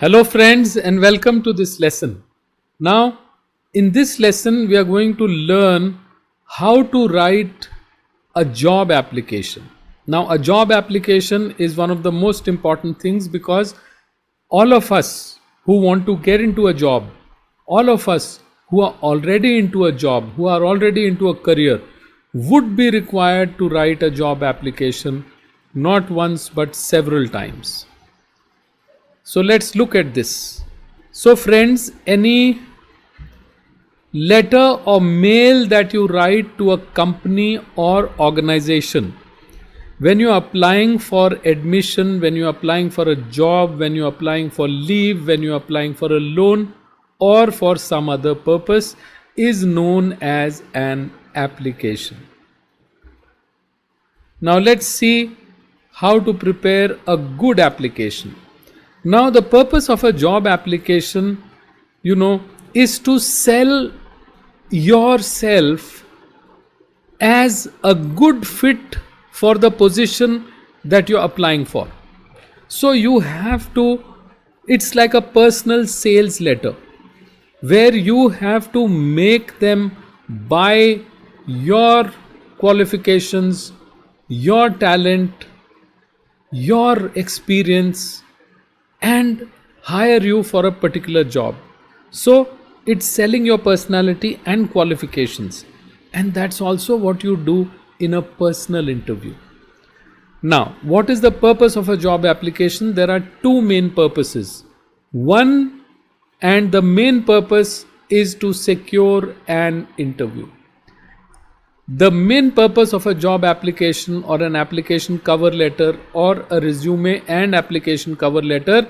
Hello friends and welcome to this lesson. Now in this lesson we are going to learn how to write a job application. Now a job application is one of the most important things because all of us who want to get into a job, all of us who are already into a job, who are already into a career would be required to write a job application not once but several times. So let's look at this. So friends, any letter or mail that you write to a company or organization, when you are applying for admission, when you are applying for a job, when you are applying for leave, when you are applying for a loan or for some other purpose, is known as an application. Now let's see how to prepare a good application. Now the purpose of a job application, is to sell yourself as a good fit for the position that you're applying for. So you have to, it's like a personal sales letter where you have to make them buy your qualifications, your talent, your experience, and hire you for a particular job. So it's selling your personality and qualifications, and that's also what you do in a personal interview. Now, what is the purpose of a job application? There are two main purposes. One, and the main purpose is to secure an interview. The main purpose of a job application or an application cover letter or a resume and application cover letter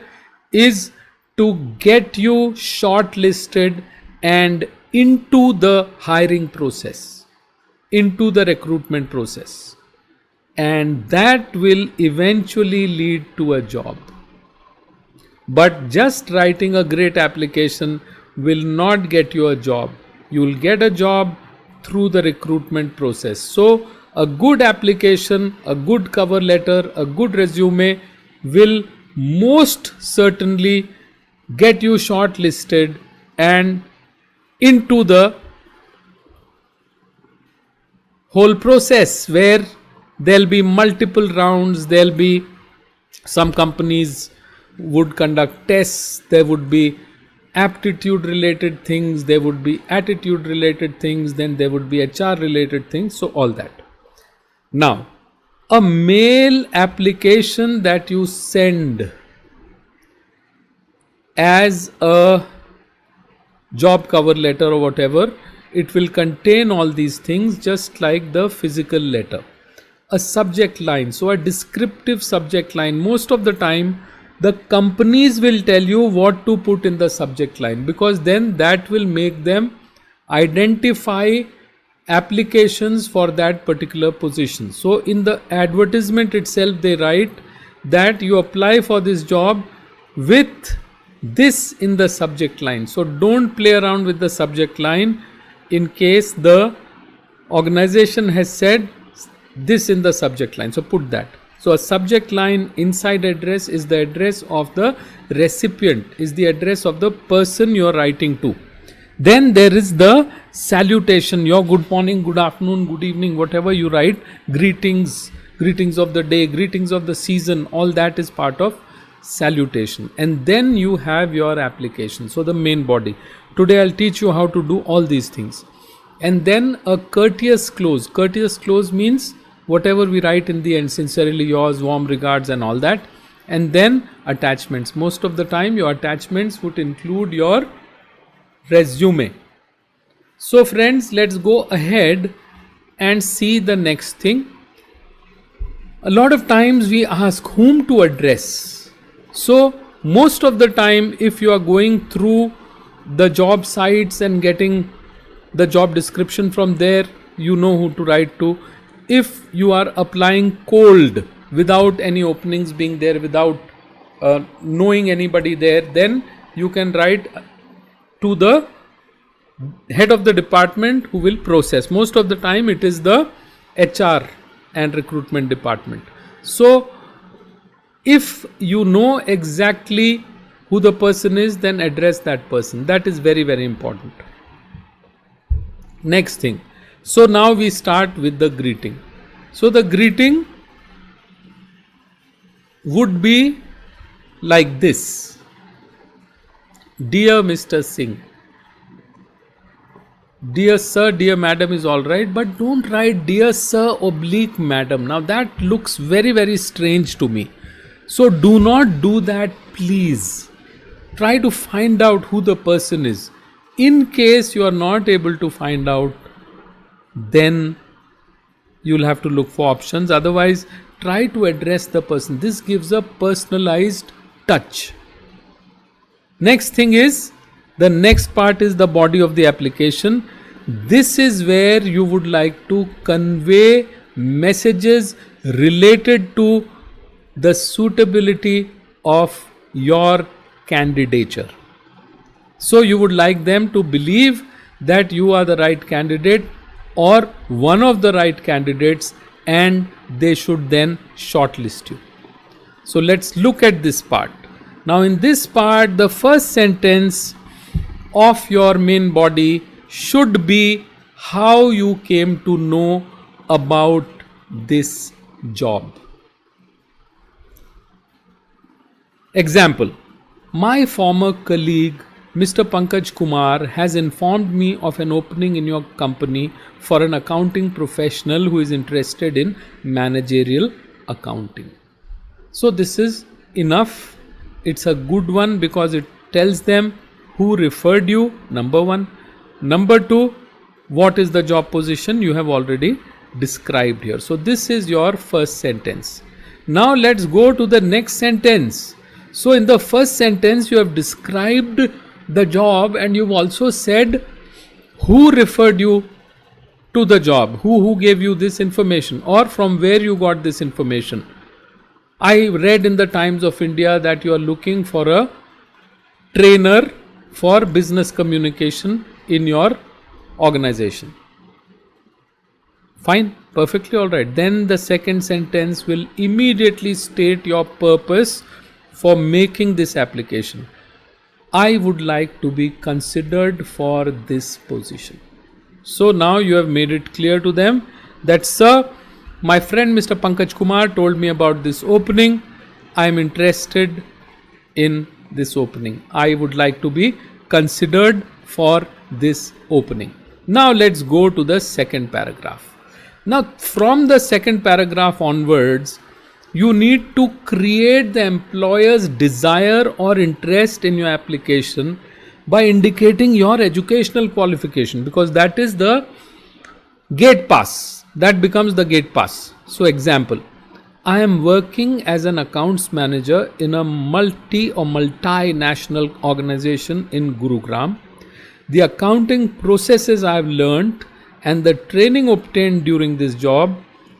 is to get you shortlisted and into the hiring process, into the recruitment process. And that will eventually lead to a job. But just writing a great application will not get you a job. You will get a job through the recruitment process. So a good application, a good cover letter, a good resume will most certainly get you shortlisted and into the whole process where there'll be multiple rounds. There'll be some companies would conduct tests, there would be aptitude related things, there would be attitude related things, then there would be HR related things, so all that. Now, a mail application that you send as a job cover letter or whatever, it will contain all these things just like the physical letter. A subject line, so a descriptive subject line. Most of the time the companies will tell you what to put in the subject line, because then that will make them identify applications for that particular position. So in the advertisement itself they write that you apply for this job with this in the subject line. So don't play around with the subject line in case the organization has said this in the subject line. So put that. So a subject line inside address is the address of the recipient, is the address of the person you are writing to. Then there is the salutation, your good morning, good afternoon, good evening, whatever you write, greetings, greetings of the day, greetings of the season, all that is part of salutation. And then you have your application, so the main body. Today I'll teach you how to do all these things. And then a courteous close. Courteous close means whatever we write in the end, sincerely yours, warm regards and all that. And then attachments. Most of the time your attachments would include your resume. So friends, let's go ahead and see the next thing. A lot of times we ask whom to address. So most of the time if you are going through the job sites and getting the job description from there, you know who to write to. If you are applying cold without any openings being there, without knowing anybody there, then you can write to the head of the department who will process. Most of the time it is the HR and recruitment department. So if you know exactly who the person is, then address that person. That is very, very important. Next thing. So now we start with the greeting. So the greeting would be like this. Dear Mr. Singh. Dear sir, dear madam is alright, but don't write dear sir oblique madam. Now that looks very, very strange to me. So do not do that, please. Try to find out who the person is. In case you are not able to find out, then you'll have to look for options. Otherwise, try to address the person. This gives a personalized touch. Next thing is, the next part is the body of the application. This is where you would like to convey messages related to the suitability of your candidature. So you would like them to believe that you are the right candidate or one of the right candidates, and they should then shortlist you. So let's look at this part. Now in this part, the first sentence of your main body should be how you came to know about this job. Example, my former colleague Mr. Pankaj Kumar has informed me of an opening in your company for an accounting professional who is interested in managerial accounting. So this is enough. It's a good one because it tells them who referred you, number one. Number two, what is the job position you have already described here. So this is your first sentence. Now let's go to the next sentence. So in the first sentence, you have described the job and you've also said who referred you to the job, who gave you this information or from where you got this information. I read in the Times of India that you are looking for a trainer for business communication in your organization. Fine, perfectly alright. Then the second sentence will immediately state your purpose for making this application. I would like to be considered for this position. So now you have made it clear to them that, sir, my friend Mr. Pankaj Kumar told me about this opening. I am interested in this opening. I would like to be considered for this opening. Now let's go to the second paragraph. Now from the second paragraph onwards, you need to create the employer's desire or interest in your application by indicating your educational qualification, because that is the gate pass. That becomes the gate pass. So example, I am working as an accounts manager in a multinational organization in Gurugram. The accounting processes I have learnt and the training obtained during this job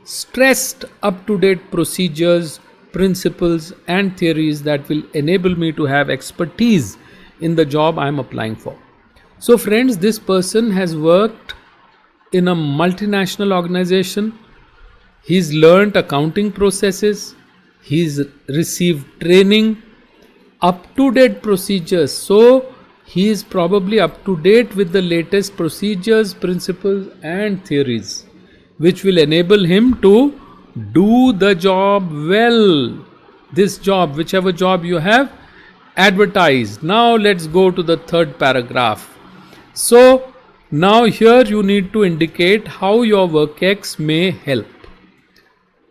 stressed up-to-date procedures, principles and theories that will enable me to have expertise in the job I am applying for. So friends, this person has worked in a multinational organization. He's learned accounting processes. He's received training, up-to-date procedures. So he is probably up to date with the latest procedures, principles and theories, which will enable him to do the job well. This job, whichever job you have advertised. Now let's go to the third paragraph. So now here you need to indicate how your work-ex may help.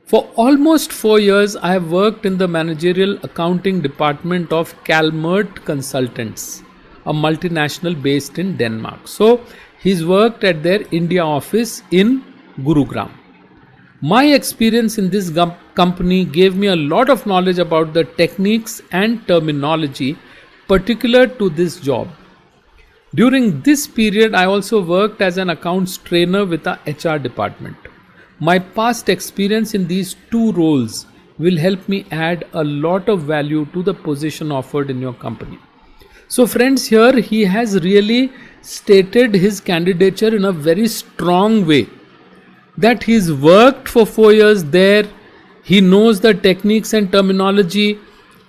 For almost 4 years, I have worked in the managerial accounting department of Calmert Consultants, a multinational based in Denmark. So he's worked at their India office in Gurugram. My experience in this company gave me a lot of knowledge about the techniques and terminology particular to this job. During this period, I also worked as an accounts trainer with the HR department. My past experience in these two roles will help me add a lot of value to the position offered in your company. So friends, here he has really stated his candidature in a very strong way, that he's worked for 4 years there, he knows the techniques and terminology,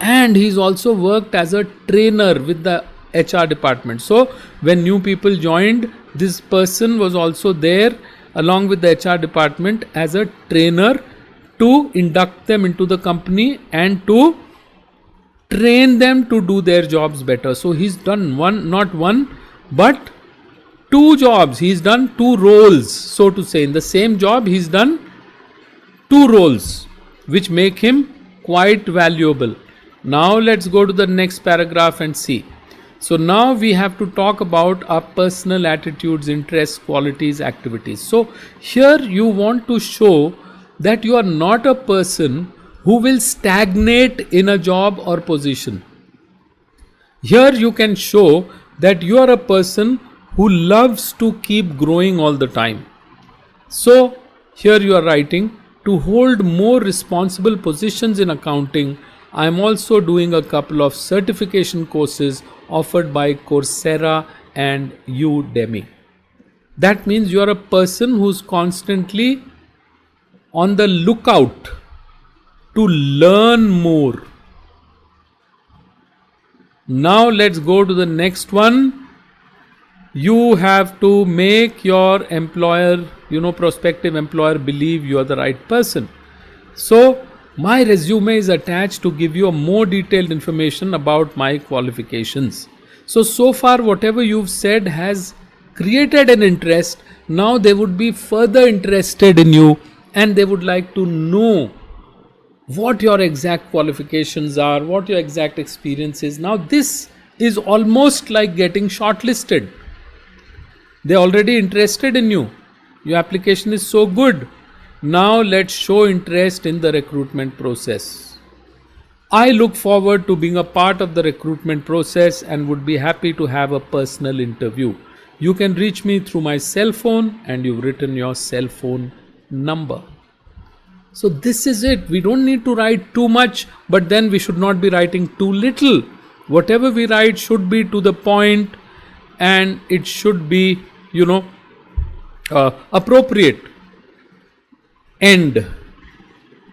and he's also worked as a trainer with the HR department. So when new people joined, this person was also there along with the HR department as a trainer to induct them into the company and to train them to do their jobs better. So he's done not one, but two jobs. He's done two roles, so to say. In the same job, he's done two roles, which make him quite valuable. Now let's go to the next paragraph and see. So now we have to talk about our personal attitudes, interests, qualities, activities. So here you want to show that you are not a person who will stagnate in a job or position. Here you can show that you are a person who loves to keep growing all the time. So here you are writing, to hold more responsible positions in accounting, I am also doing a couple of certification courses offered by Coursera and Udemy. That means you are a person who's constantly on the lookout to learn more. Now let's go to the next one. You have to make your employer, prospective employer, believe you are the right person. So my resume is attached to give you a more detailed information about my qualifications. So far whatever you've said has created an interest. Now they would be further interested in you and they would like to know what your exact qualifications are, what your exact experience is. Now this is almost like getting shortlisted. They're already interested in you. Your application is so good. Now let's show interest in the recruitment process. I look forward to being a part of the recruitment process and would be happy to have a personal interview. You can reach me through my cell phone, and you've written your cell phone number. So this is it. We don't need to write too much, but then we should not be writing too little. Whatever we write should be to the point and it should be, appropriate. End.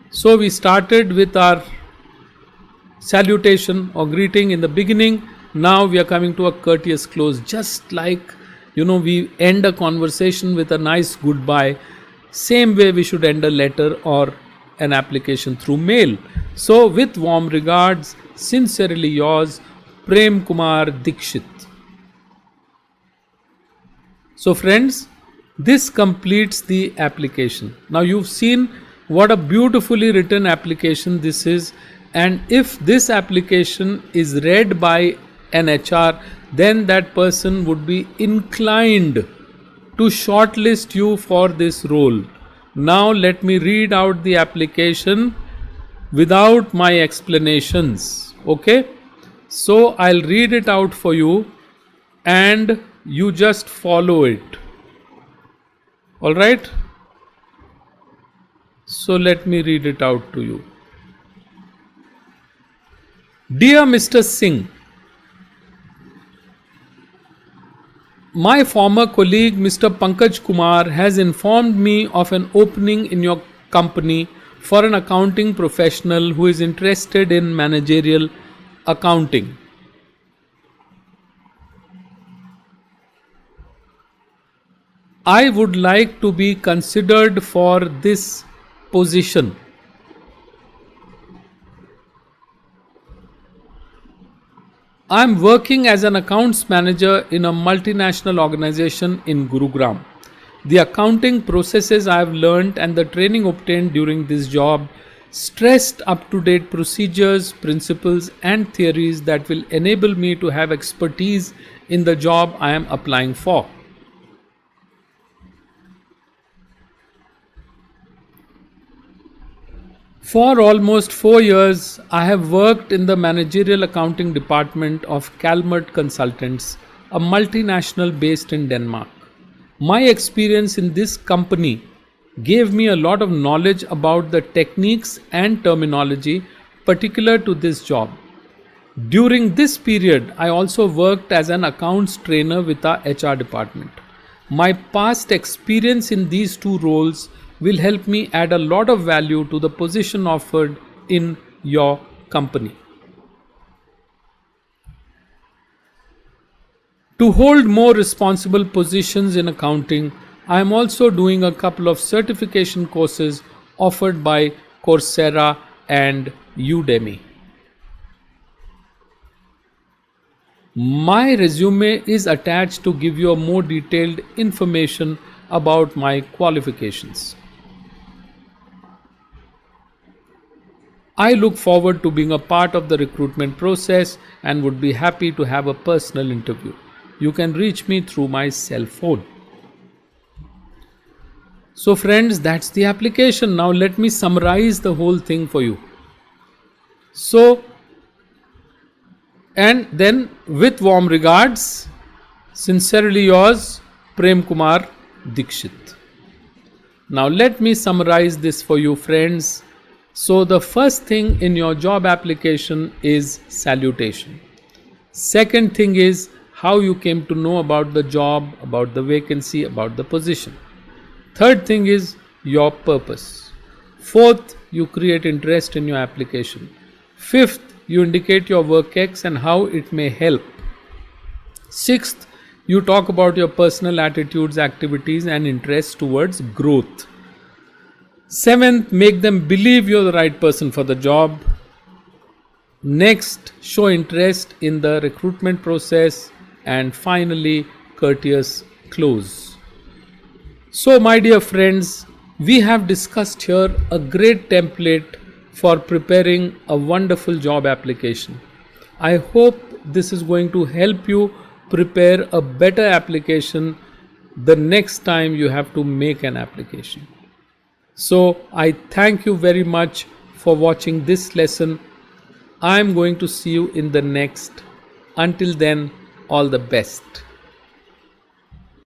So we started with our salutation or greeting in the beginning. Now we are coming to a courteous close, just like we end a conversation with a nice goodbye. Same way we should end a letter or an application through mail. So with warm regards, sincerely yours, Prem Kumar Dikshit. So friends, this completes the application. Now you've seen what a beautifully written application this is, and if this application is read by an HR, then that person would be inclined to shortlist you for this role. Now let me read out the application without my explanations. Okay, so I'll read it out for you and you just follow it. All right, so let me read it out to you. Dear Mr. Singh, my former colleague Mr. Pankaj Kumar has informed me of an opening in your company for an accounting professional who is interested in managerial accounting. I would like to be considered for this position. I am working as an accounts manager in a multinational organization in Gurugram. The accounting processes I have learnt and the training obtained during this job stressed up-to-date procedures, principles and theories that will enable me to have expertise in the job I am applying for. For almost 4 years, I have worked in the managerial accounting department of Calmert Consultants, a multinational based in Denmark. My experience in this company gave me a lot of knowledge about the techniques and terminology particular to this job. During this period, I also worked as an accounts trainer with our HR department. My past experience in these two roles will help me add a lot of value to the position offered in your company. To hold more responsible positions in accounting, I am also doing a couple of certification courses offered by Coursera and Udemy. My resume is attached to give you a more detailed information about my qualifications. I look forward to being a part of the recruitment process and would be happy to have a personal interview. You can reach me through my cell phone. So friends, that's the application. Now let me summarize the whole thing for you. So, and then with warm regards, sincerely yours, Prem Kumar Dikshit. Now let me summarize this for you, friends. So the first thing in your job application is salutation. Second thing is how you came to know about the job, about the vacancy, about the position. Third thing is your purpose. Fourth, you create interest in your application. Fifth, you indicate your work X and how it may help. Sixth, you talk about your personal attitudes, activities, and interests towards growth. Seventh, make them believe you're the right person for the job. Next, show interest in the recruitment process. And finally, courteous close. So, my dear friends, we have discussed here a great template for preparing a wonderful job application. I hope this is going to help you prepare a better application the next time you have to make an application. So I thank you very much for watching this lesson. I am going to see you in the next. Until then, all the best.